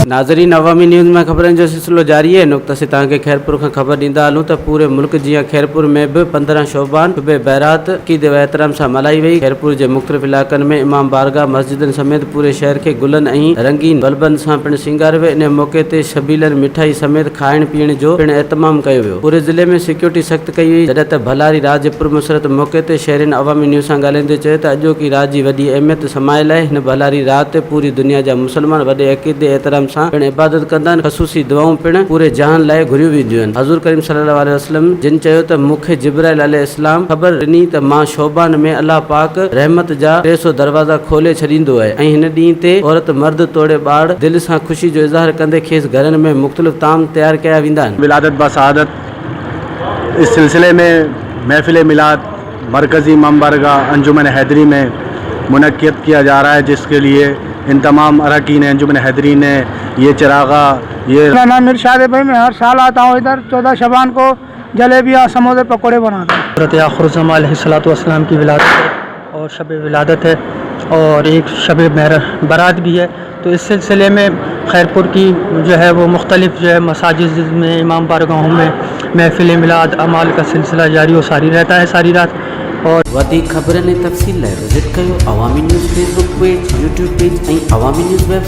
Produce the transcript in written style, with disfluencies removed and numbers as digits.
नाज़रीन, अवामी न्यूज़ में ख़बरनि जो सिलसिलो जारी है। नुक़्ता से तव्हांखे खैरपुर खां ख़बर ॾींदा हलूं त पूरे मुल्क जीअं खैरपुर में भी 15 शोबान शुबे बैरात अक़ीदे व एहतराम सां मल्हाई वई। खैरपुर जे मुख़्तलिफ़ इलाक़नि में इमाम बारगाह मस्जिदनि समेत पूरे शहर खे गुलनि ऐं रंगीन बल्बनि सां पिणु सिंगारियो वियो। इन मौक़े ते शबीलनि मिठाई समेत खाइण पीअण जो पिणु एहतमाम कयो वियो। पूरे ज़िले में सिक्योरिटी सख़्त कई वई, जॾहिं त भलारी रात जे पुरमुसरत मौक़े ते शहरियुनि अवामी न्यूज़ सां ॻाल्हाईंदे चयो त अॼोकी रात जी वॾी अहमियत समायल आहे। हिन भलारी रात ते पूरी दुनिया जा मुसलमान वॾे अक़ीदे एहतराम सां पिणु इबादत कंदा आहिनि। ख़ुसूसी दुआऊं पिणु पूरे जहान लाइ घुरियूं वेंदियूं आहिनि। हज़ूर करीम सल्लल्लाहु अलैहि वसल्लम जिन चयो त मूंखे जिब्राइल अलैहिस्सलाम ख़बर ॾिनी त मां शोबान में अल्लाह पाक रहमत जा 300 दरवाज़ा खोले छॾींदो आहे ऐं हिन ॾींहं ते औरत मर्द तोड़े ॿार दिलि सां ख़ुशी जो इज़हार कंदे खेसि घरनि में मुख़्तलिफ़ ताम तयारु कया वेंदा आहिनि। विलादत बसादत, इस सिलसिले में महफिल मिलाद मरकज़ी इमाम बारगाह अंजुमन हैदरी में मुनक्किद किया जा रहा है, जिसके लिए इन तमाम अरकान अंजुमन हैदरी ने ये चिरागा मेरा नाम इरशाद है भाई। मैं हर साल आता हूँ इधर 14 शबान को जलेबियाँ समोसे पकौड़े बनाता हूँ। हज़रत आखिर ज़मां अलैहिस्सलाम की विलादत है और शब विलादत है और एक शब बारात भी है। तो इस सिलसिले में खैरपुर की जो है वो मुख्तलिफ जो है मसाजिद में इमाम बारगाहों में महफिल मिलाद अमाल का सिलसिला जारी और सारी रहता है सारी रात। और वधीक ख़बरनि ऐं तफ़सील लाइ विज़िट कयो अवामी news Facebook page, YouTube page ऐं अवामी न्यूज़ वेब।